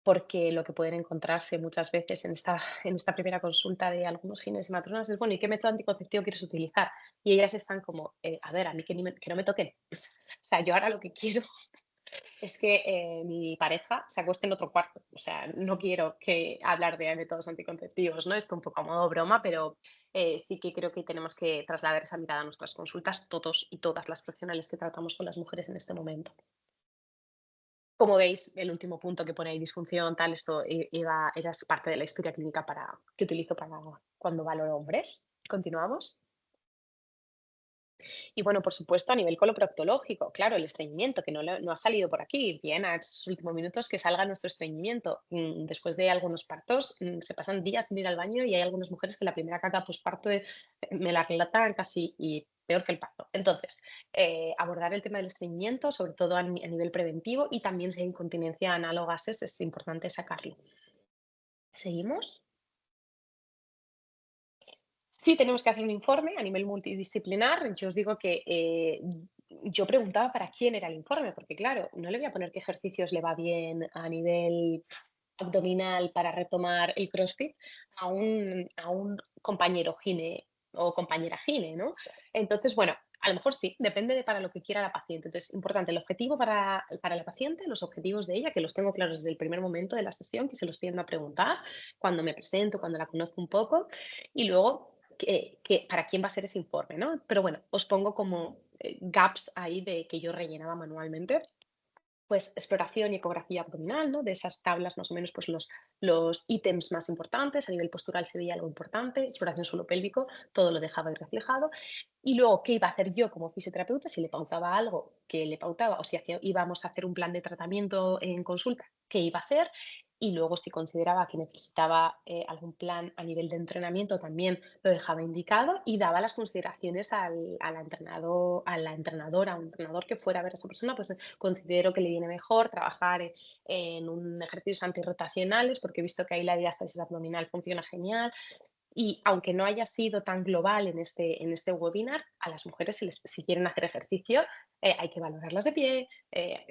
[SPEAKER 1] porque lo que pueden encontrarse muchas veces en esta primera consulta de algunos gines y matronas es, bueno, ¿y qué método anticonceptivo quieres utilizar? Y ellas están como, a ver, a mí que no me toquen. O sea, yo ahora lo que quiero es que mi pareja se acueste en otro cuarto. O sea, no quiero que hablar de métodos anticonceptivos, ¿no? Esto un poco a modo broma, pero sí que creo que tenemos que trasladar esa mirada a nuestras consultas, todos y todas las profesionales que tratamos con las mujeres en este momento. Como veis, el último punto que pone ahí, disfunción, tal, esto era parte de la historia clínica que utilizo para cuando valoro hombres. Continuamos. Y bueno, por supuesto, a nivel coloproctológico, claro, el estreñimiento, que no ha salido por aquí. Bien, a estos últimos minutos que salga nuestro estreñimiento. Después de algunos partos, se pasan días sin ir al baño y hay algunas mujeres que la primera caca postparto me la relatan casi y peor que el parto. Entonces, abordar el tema del estreñimiento, sobre todo a nivel preventivo, y también si hay incontinencia anal o gases, es importante sacarlo. ¿Seguimos? Sí, tenemos que hacer un informe a nivel multidisciplinar. Yo os digo que yo preguntaba para quién era el informe, porque claro, no le voy a poner qué ejercicios le va bien a nivel abdominal para retomar el CrossFit a un compañero gine o compañera gine, ¿no? Entonces, bueno, a lo mejor sí, depende de para lo que quiera la paciente. Entonces, importante el objetivo para la paciente, los objetivos de ella, que los tengo claros desde el primer momento de la sesión, que se los tiendo a preguntar cuando me presento, cuando la conozco un poco, y luego para quién va a ser ese informe, ¿no? Pero bueno, os pongo como gaps ahí de que yo rellenaba manualmente, pues exploración y ecografía abdominal, ¿no? De esas tablas más o menos, pues los ítems más importantes, a nivel postural se veía algo importante, exploración suelo pélvico, todo lo dejaba ahí reflejado. Y luego, ¿qué iba a hacer yo como fisioterapeuta? Si le pautaba algo, que le pautaba, o si íbamos a hacer un plan de tratamiento en consulta, ¿qué iba a hacer? Y luego, si consideraba que necesitaba algún plan a nivel de entrenamiento, también lo dejaba indicado y daba las consideraciones a la entrenadora o entrenador que fuera a ver a esa persona, pues considero que le viene mejor trabajar en un ejercicios antirrotacionales, porque he visto que ahí la diástasis abdominal funciona genial. Y aunque no haya sido tan global en este webinar, a las mujeres si quieren hacer ejercicio, hay que valorarlas de pie,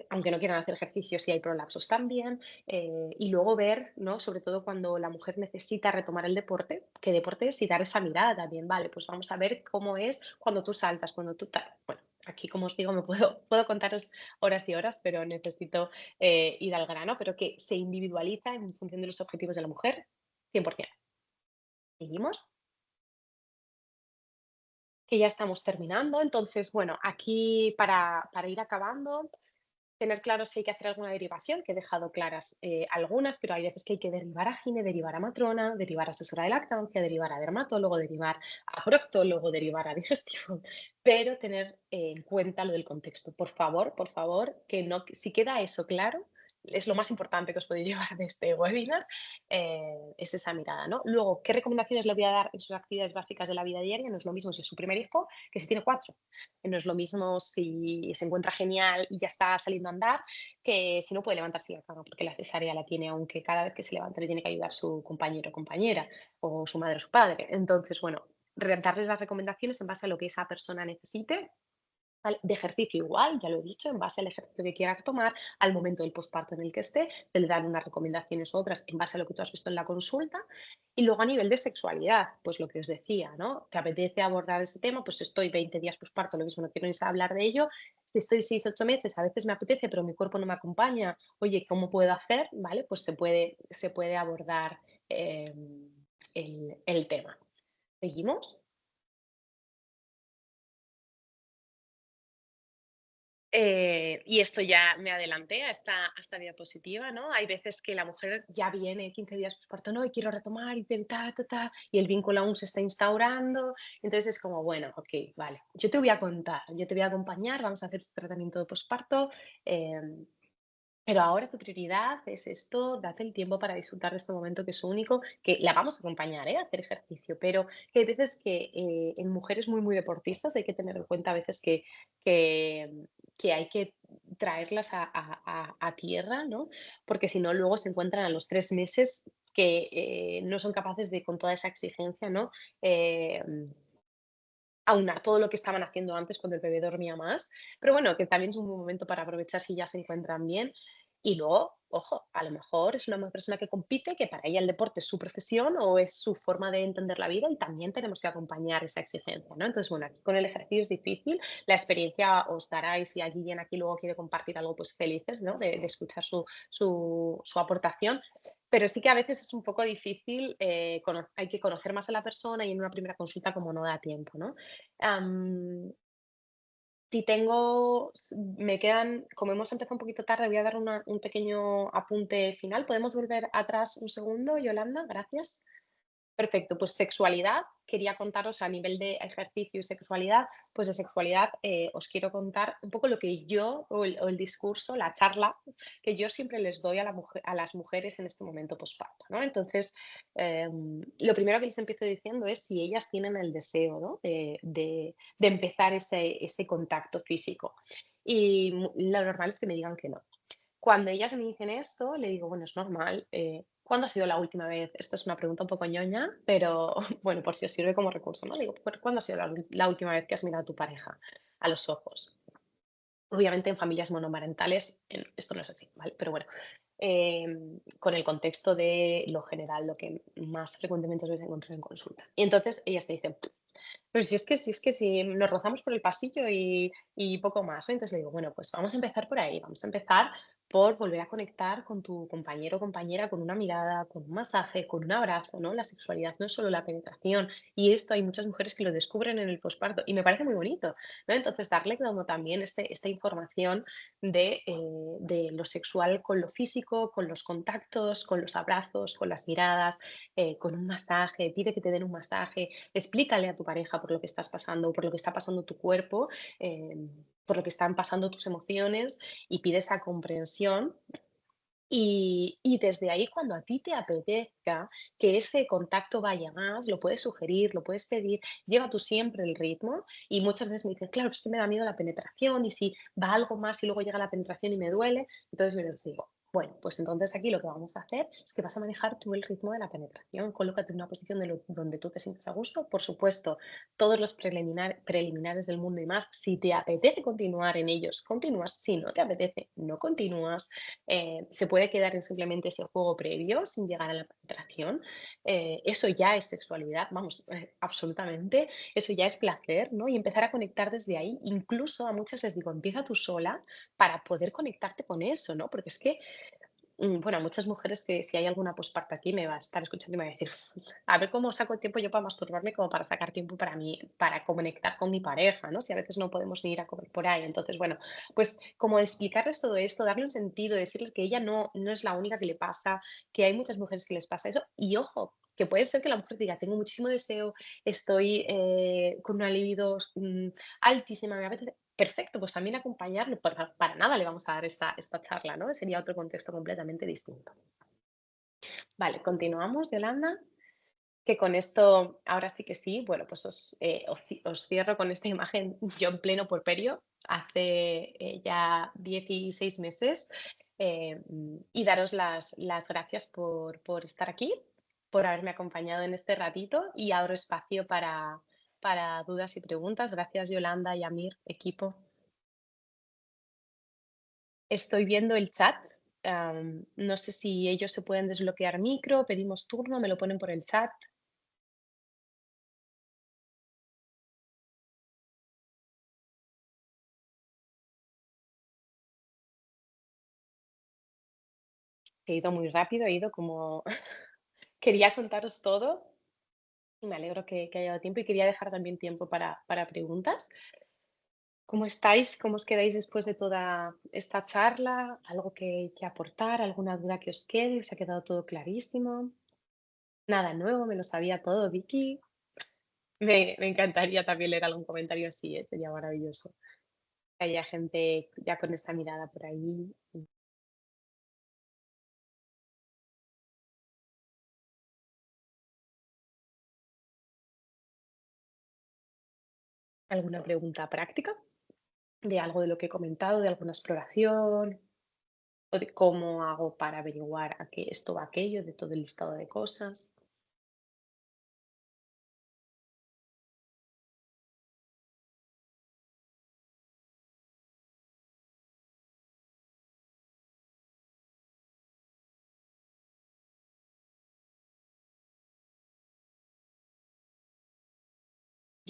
[SPEAKER 1] aunque no quieran hacer ejercicio, si hay prolapsos también, y luego ver, ¿no? Sobre todo cuando la mujer necesita retomar el deporte, qué deporte es y dar esa mirada también, vale, pues vamos a ver cómo es cuando tú saltas, cuando tú tal. Bueno, aquí como os digo, puedo contaros horas y horas, pero necesito ir al grano, pero que se individualiza en función de los objetivos de la mujer, 100%. ¿Seguimos? Que ya estamos terminando. Entonces, bueno, aquí para ir acabando, tener claro si hay que hacer alguna derivación, que he dejado claras algunas, pero hay veces que hay que derivar a gine, derivar a matrona, derivar a asesora de lactancia, derivar a dermatólogo, derivar a proctólogo, derivar a digestivo, pero tener en cuenta lo del contexto. Por favor, que no, que si queda eso claro, es lo más importante que os podéis llevar de este webinar, es esa mirada, ¿no? Luego, ¿qué recomendaciones le voy a dar en sus actividades básicas de la vida diaria? No es lo mismo si es su primer hijo que si tiene cuatro. No es lo mismo si se encuentra genial y ya está saliendo a andar, que si no puede levantarse de la cama porque la cesárea la tiene, aunque cada vez que se levanta le tiene que ayudar su compañero o compañera, o su madre o su padre. Entonces, bueno, darles las recomendaciones en base a lo que esa persona necesite. ¿Vale? De ejercicio igual, ya lo he dicho, en base al ejercicio que quiera tomar, al momento del posparto en el que esté, se le dan unas recomendaciones u otras en base a lo que tú has visto en la consulta. Y luego a nivel de sexualidad, pues lo que os decía, ¿no? ¿Te apetece abordar ese tema? Pues estoy 20 días posparto, lo mismo, no quiero ni hablar de ello. Si estoy 6 8 meses, a veces me apetece, pero mi cuerpo no me acompaña. Oye, ¿cómo puedo hacer? ¿Vale? Pues se puede abordar, el tema. ¿Seguimos? Y esto ya me adelanté a esta diapositiva, ¿no? Hay veces que la mujer ya viene 15 días postparto, no, y quiero retomar, y y el vínculo aún se está instaurando. Entonces es como, bueno, ok, vale, yo te voy a contar, yo te voy a acompañar, vamos a hacer este tratamiento de posparto. Pero ahora tu prioridad es esto, date el tiempo para disfrutar de este momento que es único, que la vamos a acompañar, a hacer ejercicio, pero que hay veces que en mujeres muy, muy deportistas hay que tener en cuenta a veces que, que hay que traerlas a tierra, ¿no? Porque si no, luego se encuentran a los 3 meses que no son capaces de, con toda esa exigencia, ¿no? Eh, aunar todo lo que estaban haciendo antes cuando el bebé dormía más. Pero bueno, que también es un buen momento para aprovechar si ya se encuentran bien. Y luego, ojo, a lo mejor es una persona que compite, que para ella el deporte es su profesión o es su forma de entender la vida y también tenemos que acompañar esa exigencia, ¿no? Entonces, bueno, aquí con el ejercicio es difícil, la experiencia os dará y si alguien aquí luego quiere compartir algo, pues felices, ¿no? De escuchar su aportación. Pero sí que a veces es un poco difícil, hay que conocer más a la persona y en una primera consulta como no da tiempo, ¿no? Am, si tengo, me quedan, como hemos empezado un poquito tarde, voy a dar un pequeño apunte final. ¿Podemos volver atrás un segundo, Yolanda? Gracias. Perfecto, pues sexualidad, quería contaros a nivel de ejercicio y sexualidad, pues de sexualidad os quiero contar un poco lo que yo, o el discurso, la charla que yo siempre les doy a las mujeres en este momento posparto, ¿no? Entonces, lo primero que les empiezo diciendo es si ellas tienen el deseo, ¿no? de empezar ese contacto físico. Y lo normal es que me digan que no. Cuando ellas me dicen esto, le digo, bueno, es normal. ¿Cuándo ha sido la última vez? Esta es una pregunta un poco ñoña, pero bueno, por si os sirve como recurso, ¿no? Le digo, ¿cuándo ha sido la última vez que has mirado a tu pareja a los ojos? Obviamente en familias monomarentales esto no es así, ¿vale? Pero bueno, con el contexto de lo general, lo que más frecuentemente os vais a encontrar en consulta. Y entonces ellas te dicen, pero si es que si nos rozamos por el pasillo y poco más, ¿no? Entonces le digo, bueno, pues vamos a empezar por ahí, vamos a empezar por volver a conectar con tu compañero o compañera con una mirada, con un masaje, con un abrazo, ¿no? La sexualidad no es solo la penetración y esto hay muchas mujeres que lo descubren en el posparto y me parece muy bonito, ¿no? Entonces darle como también esta información de lo sexual con lo físico, con los contactos, con los abrazos, con las miradas, con un masaje, pide que te den un masaje, explícale a tu pareja por lo que estás pasando, por lo que está pasando tu cuerpo, por lo que están pasando tus emociones y pide esa comprensión. Y desde ahí, cuando a ti te apetezca que ese contacto vaya más, lo puedes sugerir, lo puedes pedir, lleva tú siempre el ritmo. Y muchas veces me dicen, claro, es que me da miedo la penetración y si va algo más y luego llega la penetración y me duele. Entonces yo les digo, bueno, pues entonces aquí lo que vamos a hacer es que vas a manejar tú el ritmo de la penetración. Colócate en una posición donde tú te sientes a gusto. Por supuesto, todos los preliminares del mundo y más. Si te apetece continuar en ellos, continúas. Si no te apetece, no continúas. Se puede quedar en simplemente ese juego previo sin llegar a la penetración. Eso ya es sexualidad, vamos, absolutamente. Eso ya es placer, ¿no? Y empezar a conectar desde ahí. Incluso a muchas les digo, empieza tú sola para poder conectarte con eso, ¿no? Porque es que bueno, a muchas mujeres que si hay alguna posparto aquí me va a estar escuchando y me va a decir, a ver cómo saco tiempo yo para masturbarme como para sacar tiempo para mí, para conectar con mi pareja, ¿no? Si a veces no podemos ni ir a comer por ahí. Entonces, bueno, pues como explicarles todo esto, darle un sentido, decirles que ella no es la única que le pasa, que hay muchas mujeres que les pasa eso. Y ojo, que puede ser que la mujer diga, tengo muchísimo deseo, estoy con una libido altísima, me apetece. Perfecto, pues también acompañarlo, para nada le vamos a dar esta charla, ¿no? Sería otro contexto completamente distinto. Vale, continuamos, Yolanda, que con esto, ahora sí que sí, bueno, pues os cierro con esta imagen yo en pleno puerperio, hace ya 16 meses, y daros las gracias por estar aquí, por haberme acompañado en este ratito y abro espacio para dudas y preguntas. Gracias, Yolanda y Amir, equipo. Estoy viendo el chat. No sé si ellos se pueden desbloquear micro, pedimos turno, me lo ponen por el chat. Se ha ido muy rápido, ha ido como quería contaros todo y me alegro que haya dado tiempo y quería dejar también tiempo para preguntas. ¿Cómo estáis? ¿Cómo os quedáis después de toda esta charla? ¿Algo que aportar? ¿Alguna duda que os quede? ¿Os ha quedado todo clarísimo? Nada nuevo, me lo sabía todo, Vicky. Me encantaría también leer algún comentario así, ¿eh? Sería maravilloso. Que haya gente ya con esta mirada por ahí. ¿Alguna pregunta práctica de algo de lo que he comentado, de alguna exploración o de cómo hago para averiguar a qué esto o aquello, de todo el listado de cosas?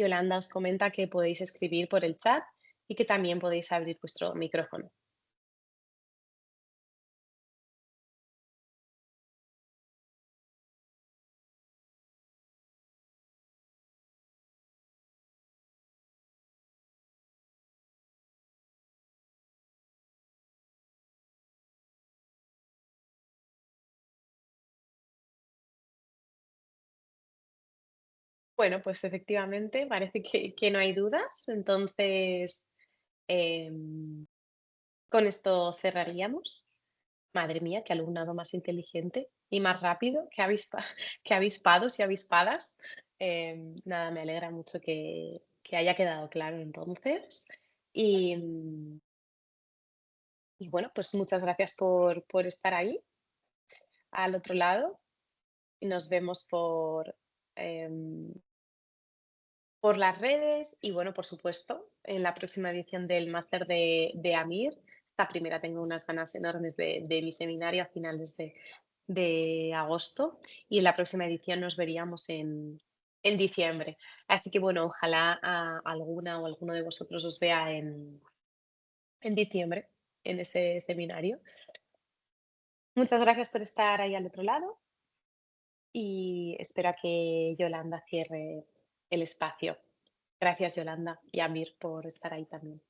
[SPEAKER 1] Yolanda os comenta que podéis escribir por el chat y que también podéis abrir vuestro micrófono. Bueno, pues efectivamente parece que no hay dudas. Entonces, em, con esto cerraríamos. Madre mía, qué alumnado más inteligente y más rápido, que avispados y avispadas. Nada, me alegra mucho que haya quedado claro entonces. Y, y bueno, pues muchas gracias por estar ahí, al otro lado. Y nos vemos em, por las redes y bueno, por supuesto, en la próxima edición del máster de AMIR. Esta primera tengo unas ganas enormes de mi seminario a finales de agosto y en la próxima edición nos veríamos en diciembre. Así que bueno, ojalá alguna o alguno de vosotros os vea en diciembre en ese seminario. Muchas gracias por estar ahí al otro lado y espero a que Yolanda cierre el espacio. Gracias, Yolanda y Amir, por estar ahí también.